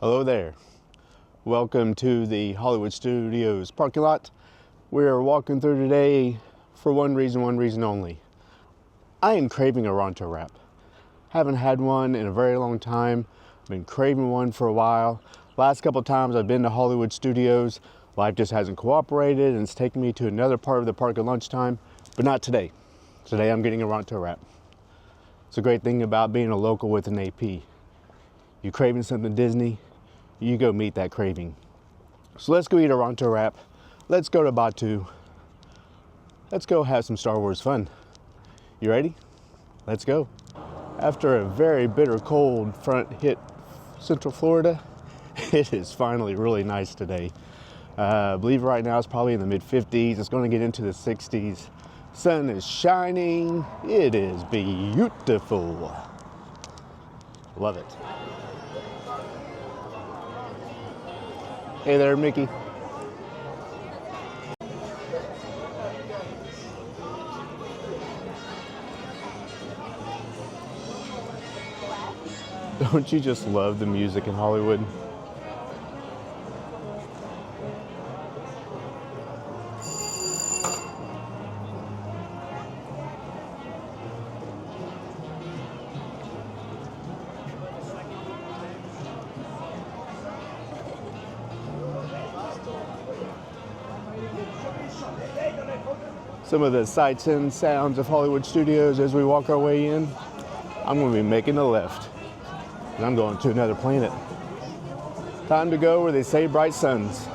Hello there. Welcome to the Hollywood Studios parking lot. We're walking through today for one reason only. I am craving a Ronto Wrap. Haven't had one in a very long time. Been craving one for a while. Last couple times I've been to Hollywood Studios, life just hasn't cooperated and it's taken me to another part of the park at lunchtime, but not today. Today I'm getting a Ronto Wrap. It's a great thing about being a local with an AP. You craving something Disney, you go meet that craving. So let's go eat a Ronto Wrap. Let's go to Batuu. Let's go have some Star Wars fun. You ready? Let's go. After a very bitter cold front hit Central Florida, it is finally really nice today. I believe right now it's probably in the mid-50s. It's going to get into the 60s. Sun is shining. It is beautiful. Love it. Hey there, Mickey. Don't you just love the music in Hollywood? Some of the sights and sounds of Hollywood Studios as we walk our way in. I'm going to be making a left. And I'm going to another planet. Time to go where they say bright suns.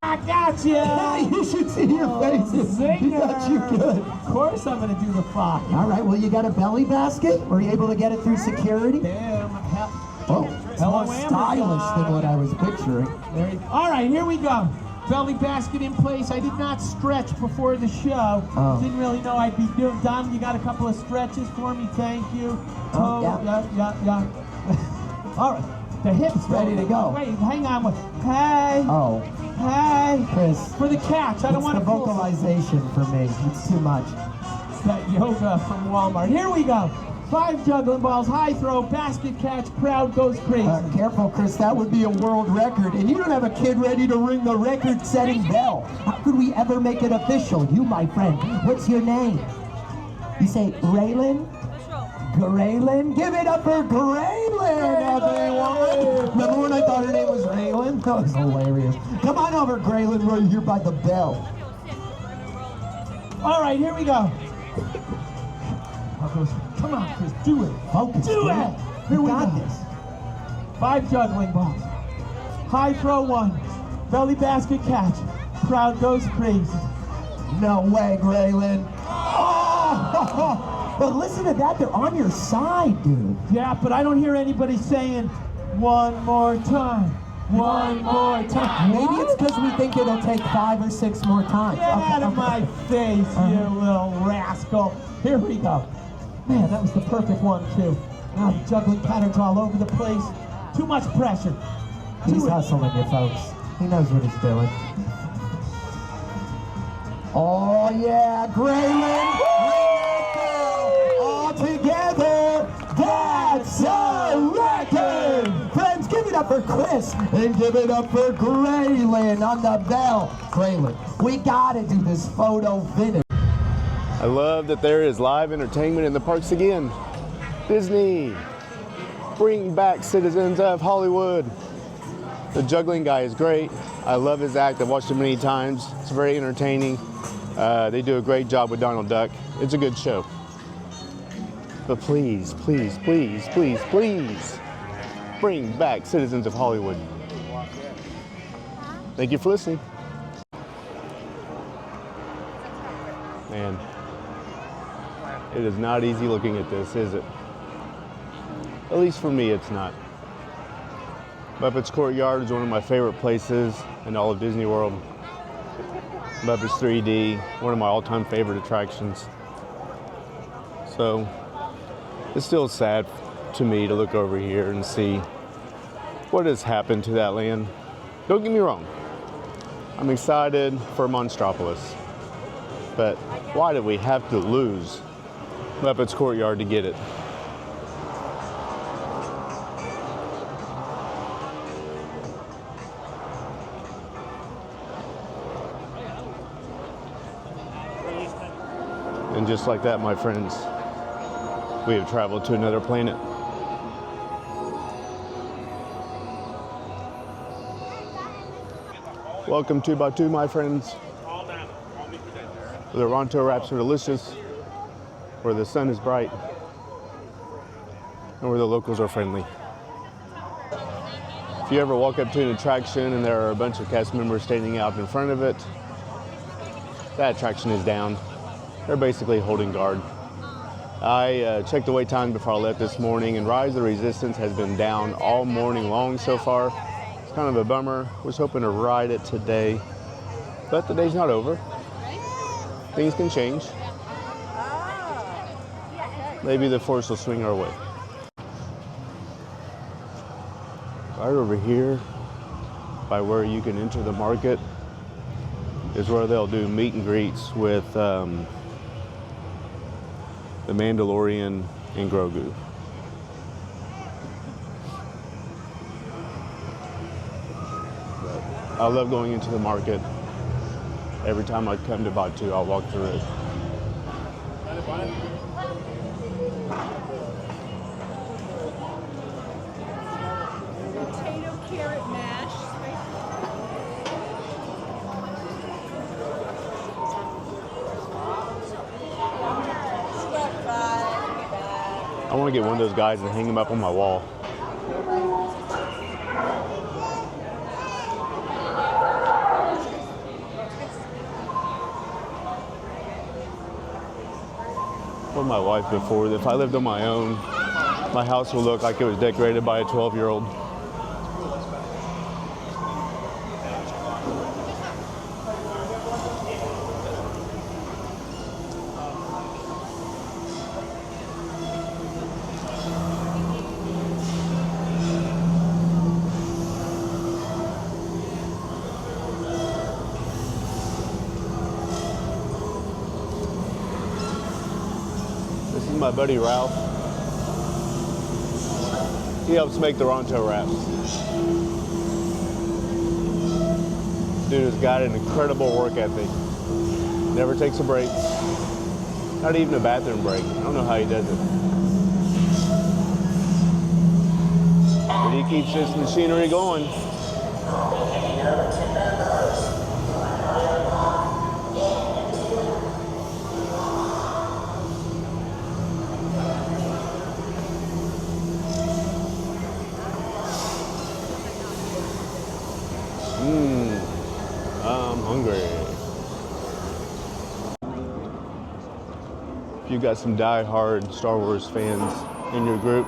I got you! Hey, you should see your faces. He got you good. Of course I'm going to do the fly. All right, well, you got a belly basket? Were you able to get it through security? Damn. It's more stylish than what I was picturing. All right, here we go. Belly basket in place. I did not stretch before the show. Didn't really know I'd be done. You got a couple of stretches for me, thank you. Yeah. All right, the hips ready to go. Wait, hang on. Hey. Oh. Hey. Chris. For the catch. I don't want to. The vocalization for me. It's too much. That yoga from Walmart. Here we go. 5 juggling balls, high throw, basket catch, crowd goes crazy. Careful, Chris, that would be a world record. And you don't have a kid ready to ring the record-setting bell. How could we ever make it official? You, my friend, what's your name? You say Graylin? Graylin? Give it up for Graylin, everyone! Remember when I thought her name was Graylin? That was hilarious. Come on over, Graylin, right here by the bell. All right, here we go. Come on, Chris, do it. Focus. Do it. Here we got go. This. 5 juggling balls. High throw 1. Belly basket catch. Crowd goes crazy. No way, Graylin. Oh! But listen to that. They're on your side, dude. Yeah, but I don't hear anybody saying, one more time. One more time. Maybe it's because we think it'll take 5 or 6 more times. Get out of my face, you little rascal. Here we go. Man, that was the perfect one, too. Now juggling patterns all over the place. Too much pressure. He's hustling you, folks. He knows what he's doing. Oh, yeah, Graylin. All together. That's a record. Friends, give it up for Chris and give it up for Graylin on the bell. Graylin, we got to do this photo finish. I love that there is live entertainment in the parks again. Disney, bring back citizens of Hollywood. The juggling guy is great. I love his act. I've watched it many times. It's very entertaining. They do a great job with Donald Duck. It's a good show. But please, please, please, please, please, bring back citizens of Hollywood. Thank you for listening. Man. It is not easy looking at this, is it? At least for me, it's not. Muppets Courtyard is one of my favorite places in all of Disney World. Muppets 3D, one of my all-time favorite attractions. So, it's still sad to me to look over here and see what has happened to that land. Don't get me wrong. I'm excited for Monstropolis. But why did we have to lose Muppets Courtyard to get it? And just like that, my friends, we have traveled to another planet. Welcome to Batuu, my friends, where the Ronto Wraps are delicious, where the sun is bright, and where the locals are friendly. If you ever walk up to an attraction and there are a bunch of cast members standing out in front of it, that attraction is down. They're basically holding guard. I checked the wait time before I left this morning, and Rise of the Resistance has been down all morning long so far. It's kind of a bummer. Was hoping to ride it today, but the day's not over. Things can change. Maybe the force will swing our way. Right over here, by where you can enter the market, is where they'll do meet and greets with the Mandalorian and Grogu. But I love going into the market. Every time I come to Batuu, I'll walk through it. Potato carrot mash. I want to get one of those guys and hang them up on my wall. I told my wife before that if I lived on my own, my house would look like it was decorated by a 12-year-old. This is my buddy Ralph. He helps make the Ronto Wraps. Dude has got an incredible work ethic. Never takes a break. Not even a bathroom break. I don't know how he does it. But he keeps this machinery going. I'm hungry. If you've got some die-hard Star Wars fans in your group,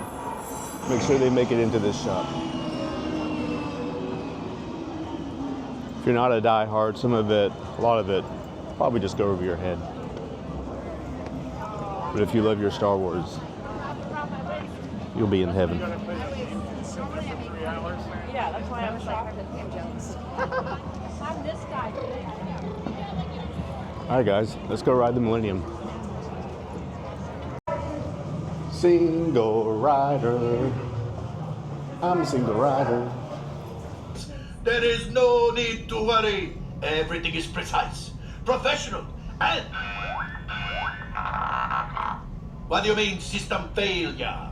make sure they make it into this shop. If you're not a die-hard, some of it, a lot of it, probably just go over your head. But if you love your Star Wars, you'll be in heaven. Yeah, that's why I was like, I'm jealous. I'm this guy. All right, guys, let's go ride the Millennium. Single rider. I'm a single rider. There is no need to worry. Everything is precise, professional, and... What do you mean, system failure?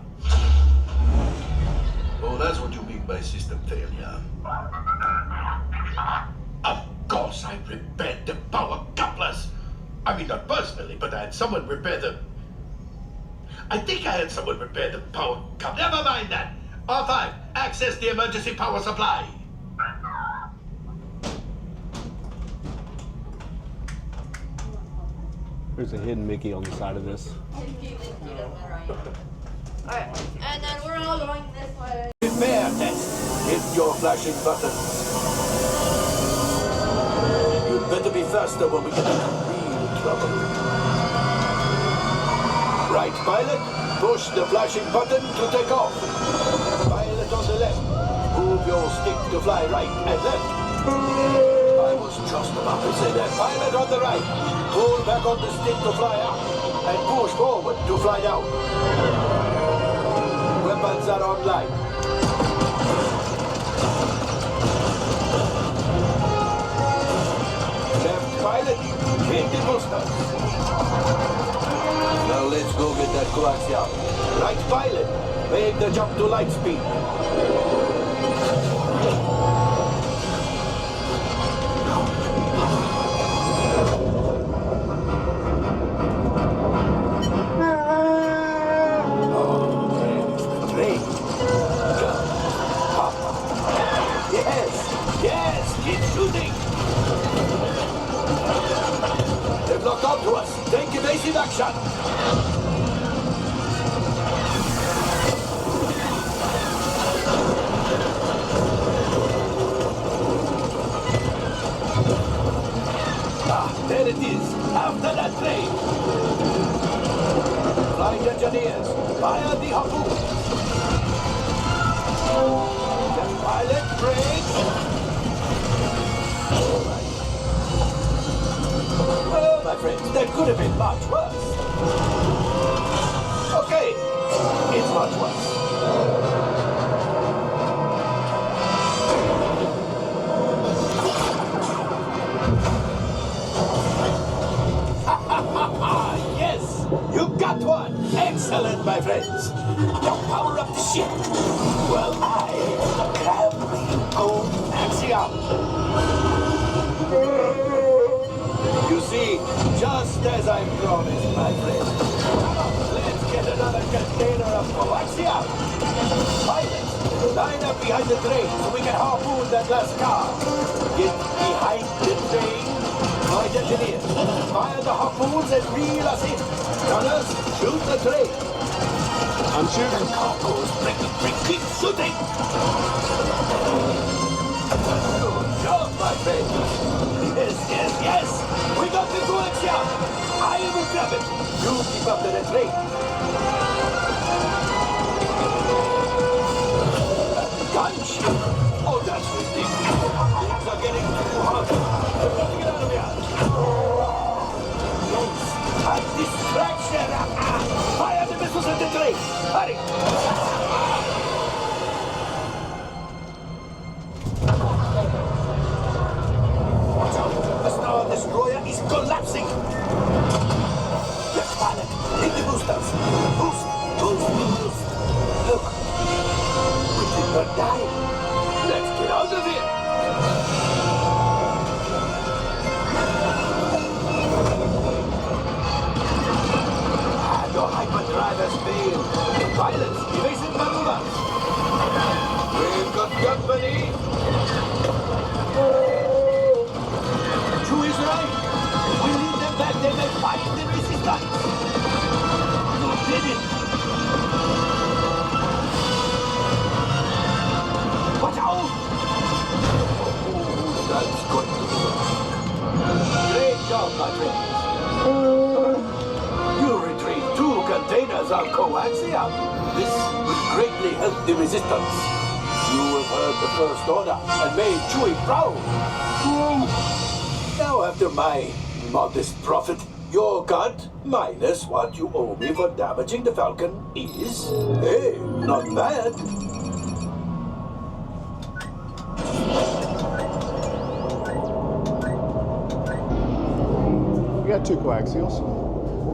Oh, that's what you mean by system failure. Of course, I repaired the power couplers. I mean, not personally, but I had someone repair them. I think I had someone repair the power coupler. Never mind that. R5, access the emergency power supply. There's a hidden Mickey on the side of this. Alright, and then we're all going this way. Repair test. Hit your flashing buttons. You'd better be faster when we get into real trouble. Right, pilot, push the flashing button to take off. Pilot on the left, move your stick to fly right and left. I was just about to say that. Pilot on the right, pull back on the stick to fly up and push forward to fly down. Weapons are online. Left pilot, hit the boosters. coaxium. Right pilot, make the jump to light speed. They've locked onto us. Take evasive action. There it is. After that train. Flight engineers, fire the harpoon. The pilot brakes. Oh, my friends, that could have been much worse. Okay, it's much worse. Yes, you got one. Excellent, my friends. Now power up the ship. Well, I grab the coaxium. You see, just as I promised, my friend. Let's get another container of coaxium. Pilots, line up behind the train so we can harpoon that last car. Get behind the train. Flight engineers, fire the harpoons and reel us in. Runners, shoot the train. I'm shooting. Cargoes, keep shooting. Good job, my friend. Yes. We got the coaxium. I will grab it. You keep up to the train. Gunship. Oh, that's ridiculous. Things are getting too hot. I've got to get out of here. Yes, a distraction. Fire the missiles at the train. Hurry. Watch out. The Star Destroyer is collapsing. Let's pilot. Hit the boosters. Boost. Look. We did not die. Let's get out of here. The hyperdrivers failed. Pilots, evasive maneuver. We've got company. True is right. If we leave them back, they may fight the resistance. You did it. Watch out! Oh, that's good. Great job, my friends. You retrieved 2 containers of coaxium. This will greatly help the resistance. You have heard the First Order and made Chewie proud. Now, after my modest profit, your cut, minus what you owe me for damaging the Falcon, is, hey, not bad. We got 2 coaxials.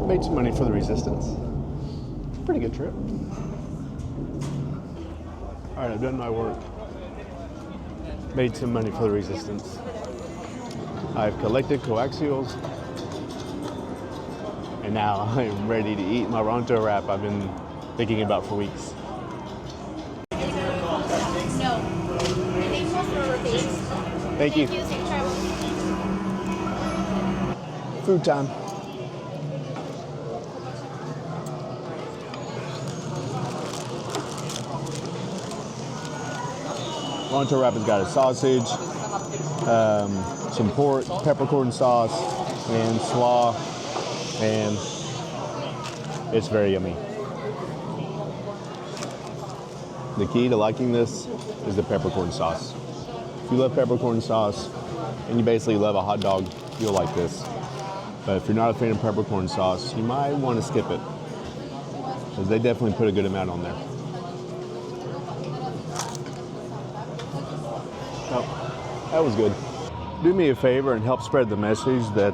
Made some money for the Resistance. Pretty good trip. All right, I've done my work. Made some money for the Resistance. I've collected coaxials. And now I'm ready to eat my Ronto Wrap I've been thinking about for weeks. No. Thank you for repeats. Thank you. Safe travel. Food time. Ronto Wrap has got a sausage, some pork, peppercorn sauce, and slaw, and it's very yummy. The key to liking this is the peppercorn sauce. If you love peppercorn sauce and you basically love a hot dog, you'll like this. But if you're not a fan of peppercorn sauce, you might want to skip it, because they definitely put a good amount on there. Oh, that was good. Do me a favor and help spread the message that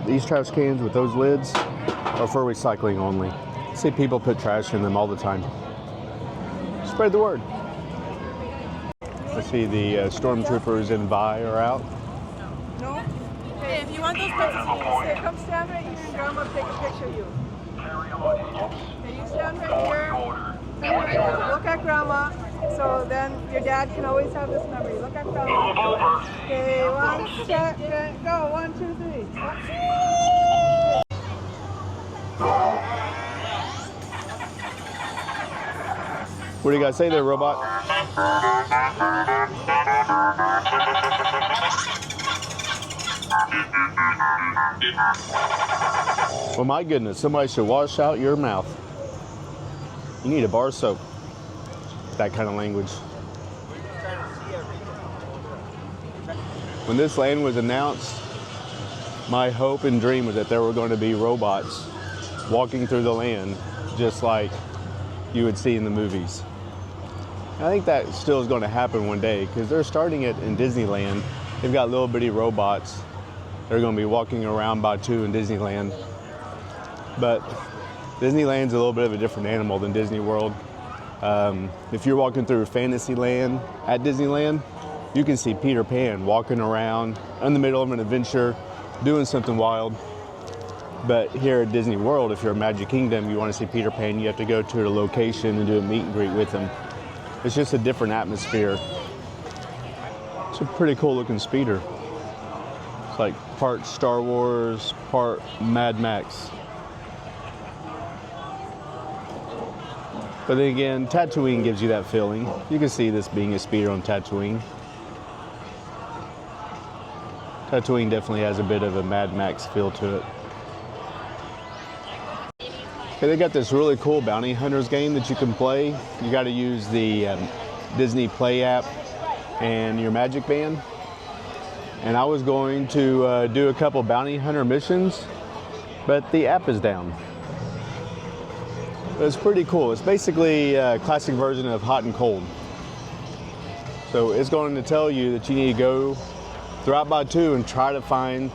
these trash cans with those lids are for recycling only. I see people put trash in them all the time. Spread the word. I see the stormtroopers and Vi are out. No? Hey, if you want those pictures, say, come stand right here and Grandma will take a picture of you. Okay, you stand right here. Stand right here. Look at Grandma. So then your dad can always have this memory. Look at Grandma. Okay, one, set, go. 1, 2, 3. What do you guys say there, robot? Well, my goodness, somebody should wash out your mouth. You need a bar soap. That kind of language. When this land was announced, my hope and dream was that there were going to be robots walking through the land just like you would see in the movies. I think that still is going to happen one day because they're starting it in Disneyland. They've got little bitty robots. They're going to be walking around Batuu in Disneyland. But Disneyland's a little bit of a different animal than Disney World. If you're walking through Fantasyland at Disneyland, you can see Peter Pan walking around in the middle of an adventure, doing something wild. But here at Disney World, if you're at Magic Kingdom, you want to see Peter Pan, you have to go to a location and do a meet and greet with him. It's just a different atmosphere. It's a pretty cool looking speeder. It's like part Star Wars, part Mad Max. But then again, Tatooine gives you that feeling. You can see this being a speeder on Tatooine. Tatooine definitely has a bit of a Mad Max feel to it. Okay, they got this really cool bounty hunters game that you can play. You got to use the Disney Play app and your Magic Band. And I was going to do a couple bounty hunter missions, but the app is down. But it's pretty cool. It's basically a classic version of Hot and Cold. So it's going to tell you that you need to go throughout Batuu and try to find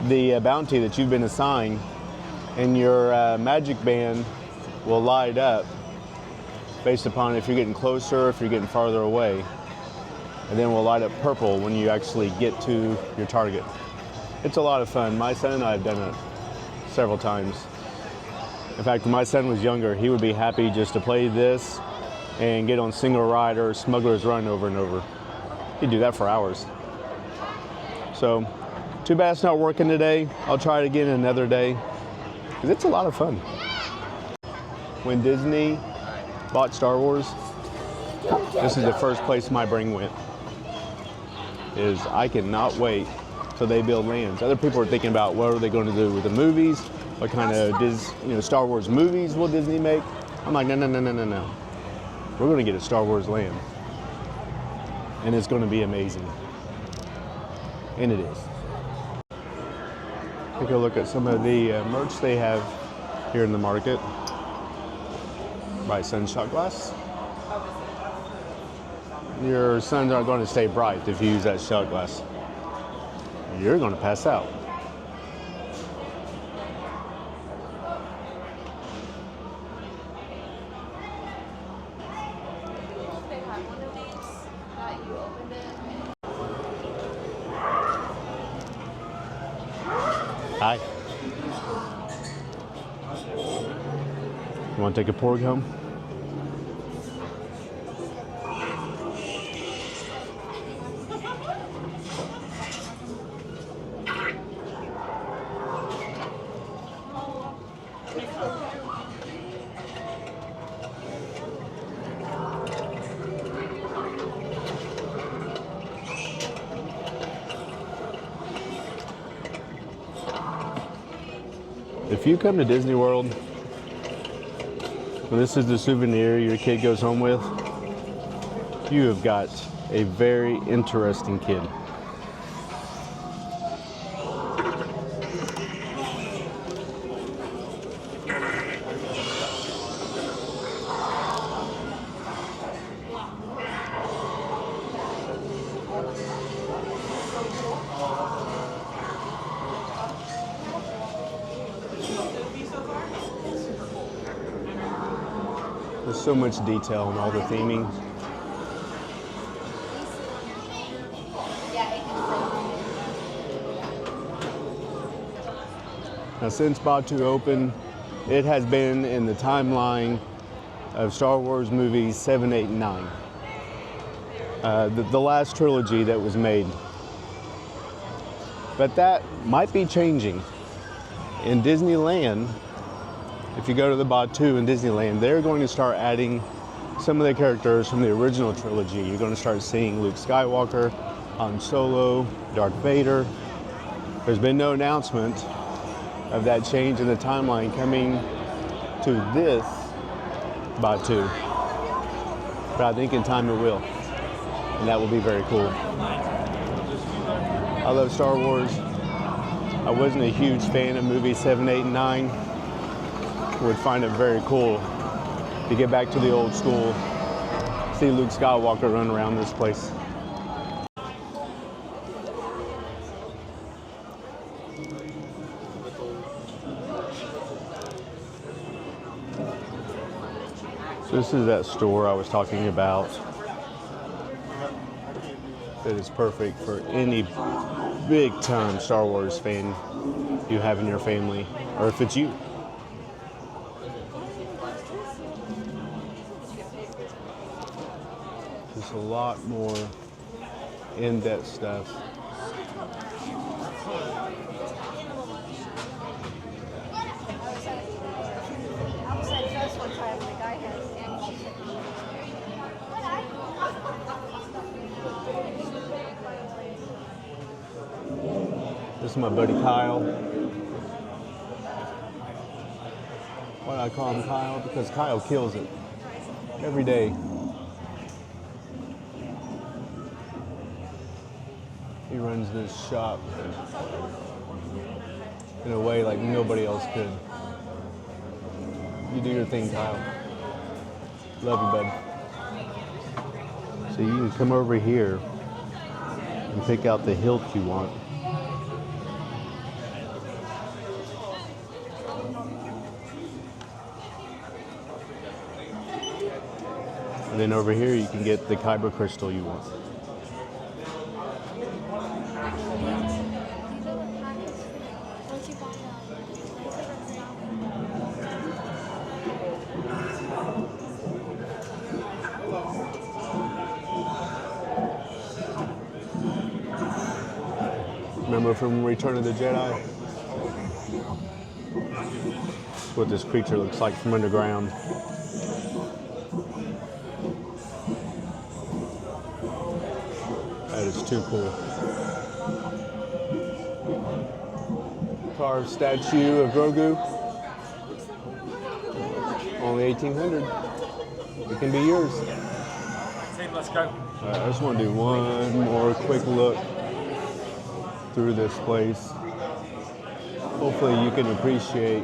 the bounty that you've been assigned, and your Magic Band will light up based upon if you're getting closer, if you're getting farther away, and then will light up purple when you actually get to your target. It's a lot of fun. My son and I have done it several times. In fact, when my son was younger, he would be happy just to play this and get on Single Ride or Smuggler's Run over and over. He'd do that for hours. So, too bad it's not working today. I'll try it again another day, because it's a lot of fun. When Disney bought Star Wars, this is the first place my brain went. Is I cannot wait till they build lands. Other people are thinking about what are they going to do with the movies, what kind of Star Wars movies will Disney make. I'm like, no. We're going to get a Star Wars land, and it's going to be amazing. And it is. Take a look at some of the merch they have here in the market. Buy sun shot glass. Your suns aren't going to stay bright if you use that shot glass. You're going to pass out. They had one of these that you opened it. Hi. You want to take a porg home? If you come to Disney World, well, this is the souvenir your kid goes home with, you have got a very interesting kid. There's so much detail in all the theming. Now, since Batuu opened, it has been in the timeline of Star Wars movies 7, 8, and 9. The last trilogy that was made. But that might be changing. In Disneyland, if you go to the Batuu in Disneyland, they're going to start adding some of the characters from the original trilogy. You're going to start seeing Luke Skywalker, Han Solo, Darth Vader. There's been no announcement of that change in the timeline coming to this Batuu. But I think in time it will. And that will be very cool. I love Star Wars. I wasn't a huge fan of movies 7, 8, and 9. Would find it very cool to get back to the old school, see Luke Skywalker run around this place. So this is that store I was talking about that is perfect for any big time Star Wars fan you have in your family, or if it's you. There's a lot more in-depth stuff. This is my buddy Kyle. Why do I call him Kyle? Because Kyle kills it every day. He runs this shop in a way like nobody else could. You do your thing, Kyle. Love you, bud. So you can come over here and pick out the hilt you want. And then over here you can get the kyber crystal you want. Remember from Return of the Jedi? That's what this creature looks like from underground. That is too cool. Carved statue of Grogu. Only 1,800. It can be yours. Team, let's go. All right, I just want to do one more quick look through this place. Hopefully you can appreciate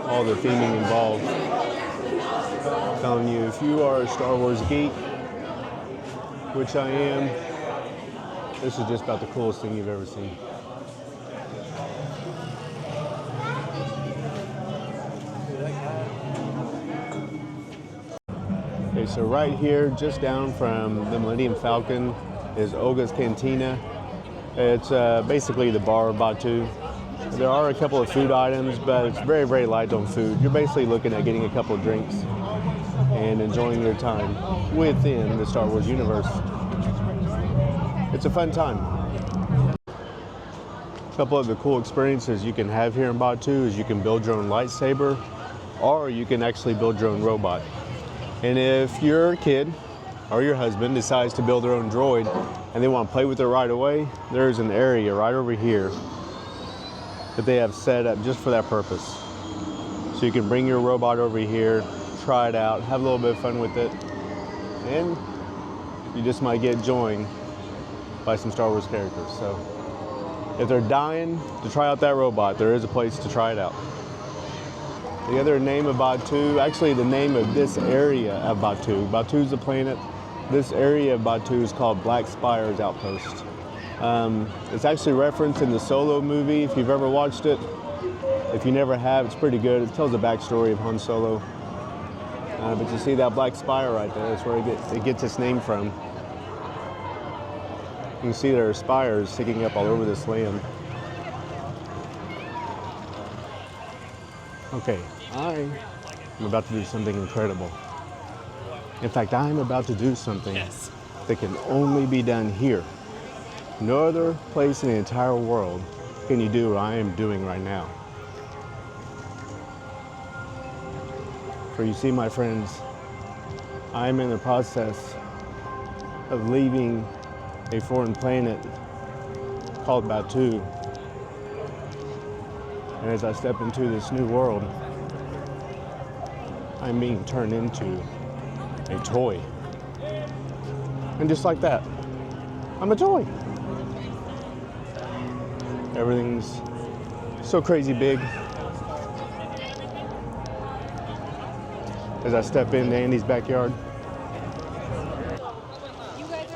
all the theming involved. I'm telling you, if you are a Star Wars geek, which I am, this is just about the coolest thing you've ever seen. Okay, so right here, just down from the Millenium Falcon, is Olga's Cantina. It's basically the bar of Batuu. There are a couple of food items, but it's very, very light on food. You're basically looking at getting a couple of drinks and enjoying your time within the Star Wars universe. It's a fun time. A couple of the cool experiences you can have here in Batuu is you can build your own lightsaber, or you can actually build your own robot. And if your kid or your husband decides to build their own droid and they want to play with it right away, there's an area right over here that they have set up just for that purpose. So you can bring your robot over here, try it out, have a little bit of fun with it, and you just might get joined by some Star Wars characters. So if they're dying to try out that robot, there is a place to try it out. The other name of Batuu, actually the name of this area of Batuu, Batuu's the planet. This area of Batuu is called Black Spire's Outpost. It's actually referenced in the Solo movie, if you've ever watched it. If you never have, it's pretty good. It tells the backstory of Han Solo. But you see that black spire right there? That's where it gets its name from. You can see there are spires sticking up all over this land. Okay, I am about to do something incredible. In fact, I am about to do something that can only be done here. No other place in the entire world can you do what I am doing right now. For you see, my friends, I am in the process of leaving a foreign planet called Batuu. And as I step into this new world, I'm being turned into a toy. And just like that, I'm a toy. Everything's so crazy big. As I step into Andy's backyard.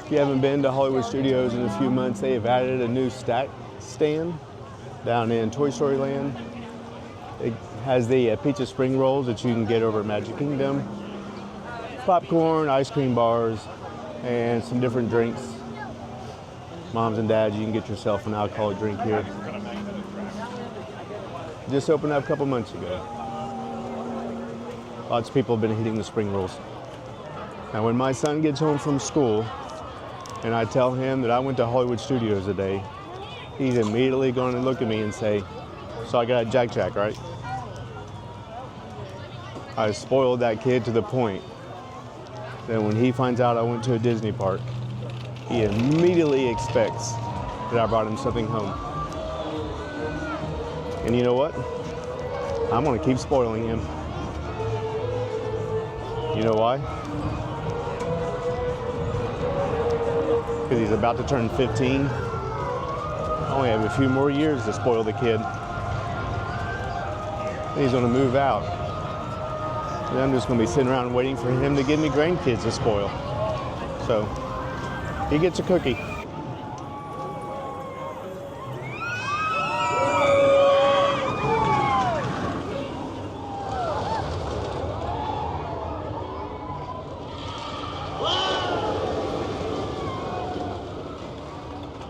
If you haven't been to Hollywood Studios in a few months, they have added a new stack stand down in Toy Story Land. It has the pizza spring rolls that you can get over at Magic Kingdom, popcorn, ice cream bars, and some different drinks. Moms and dads, you can get yourself an alcoholic drink here. Just opened up a couple months ago. Lots of people have been hitting the spring rolls. Now when my son gets home from school and I tell him that I went to Hollywood Studios today, he's immediately going to look at me and say, "So I got a Jack Jack, right?" I spoiled that kid to the point that when he finds out I went to a Disney park, he immediately expects that I brought him something home. And you know what? I'm going to keep spoiling him. You know why? Because he's about to turn 15. I only have a few more years to spoil the kid. And he's going to move out. And I'm just going to be sitting around waiting for him to give me grandkids to spoil. So he gets a cookie.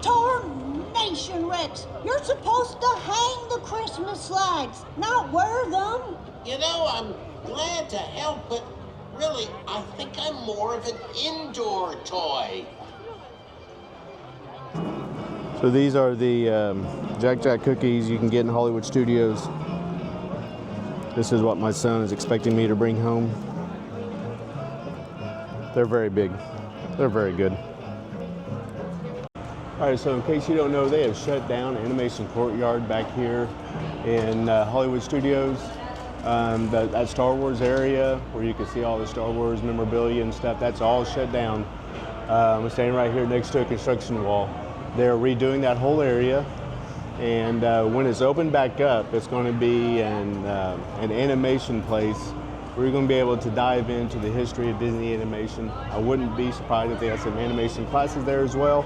Tarnation, Rex! You're supposed to hang the Christmas lights, not wear them. You know, I'm glad to help, but really, I think I'm more of an indoor toy. So these are the Jack Jack cookies you can get in Hollywood Studios. This is what my son is expecting me to bring home. They're very big. They're very good. All right, so in case you don't know, they have shut down Animation Courtyard back here in Hollywood Studios. That Star Wars area where you can see all the Star Wars memorabilia and stuff, that's all shut down. I'm standing right here next to a construction wall. They're redoing that whole area, and when it's opened back up, it's going to be an animation place where you're going to be able to dive into the history of Disney animation. I wouldn't be surprised if they had some animation classes there as well.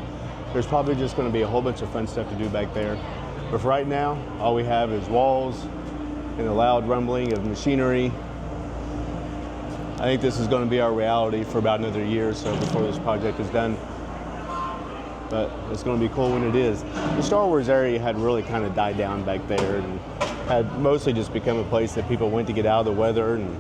There's probably just going to be a whole bunch of fun stuff to do back there. But for right now, all we have is walls and the loud rumbling of machinery. I think this is going to be our reality for about another year or so before this project is done. But it's going to be cool when it is. The Star Wars area had really kind of died down back there and had mostly just become a place that people went to get out of the weather and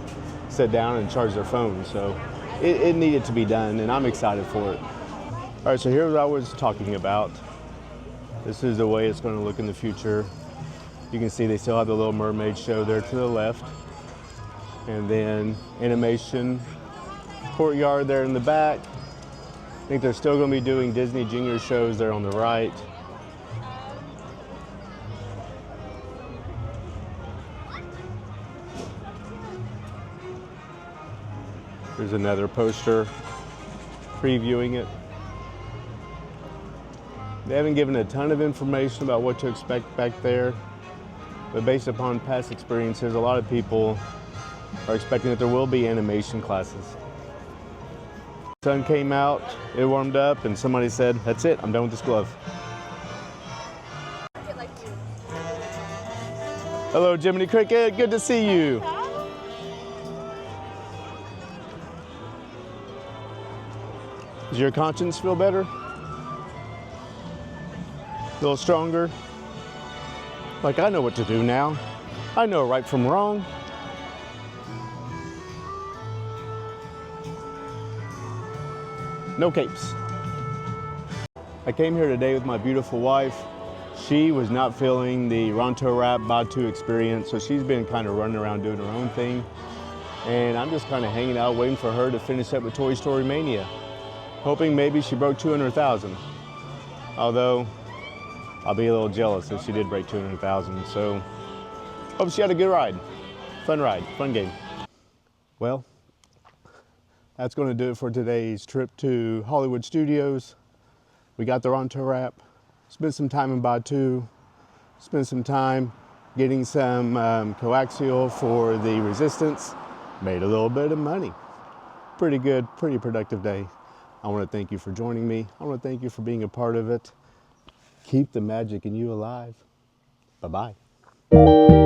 sit down and charge their phones. So it needed to be done, and I'm excited for it. All right, so here's what I was talking about. This is the way it's going to look in the future. You can see they still have the Little Mermaid show there to the left. And then Animation Courtyard there in the back. I think they're still going to be doing Disney Junior shows there on the right. There's another poster previewing it. They haven't given a ton of information about what to expect back there, but based upon past experiences, a lot of people are expecting that there will be animation classes. The sun came out, it warmed up, and somebody said, "That's it, I'm done with this glove." Hello, Jiminy Cricket, good to see you. Does your conscience feel better? A little stronger? Like, I know what to do now. I know right from wrong. No capes. I came here today with my beautiful wife. She was not feeling the Ronto Wrap Batuu experience, so she's been kind of running around doing her own thing. And I'm just kind of hanging out waiting for her to finish up with Toy Story Mania, hoping maybe she broke 200,000. Although, I'll be a little jealous if she did break 200,000. So, hope she had a good ride, fun game. Well, that's going to do it for today's trip to Hollywood Studios. We got the Ronto Wrap, spent some time in Batuu, spent some time getting some coaxial for the resistance, made a little bit of money. Pretty good, pretty productive day. I want to thank you for joining me. I want to thank you for being a part of it. Keep the magic in you alive. Bye-bye.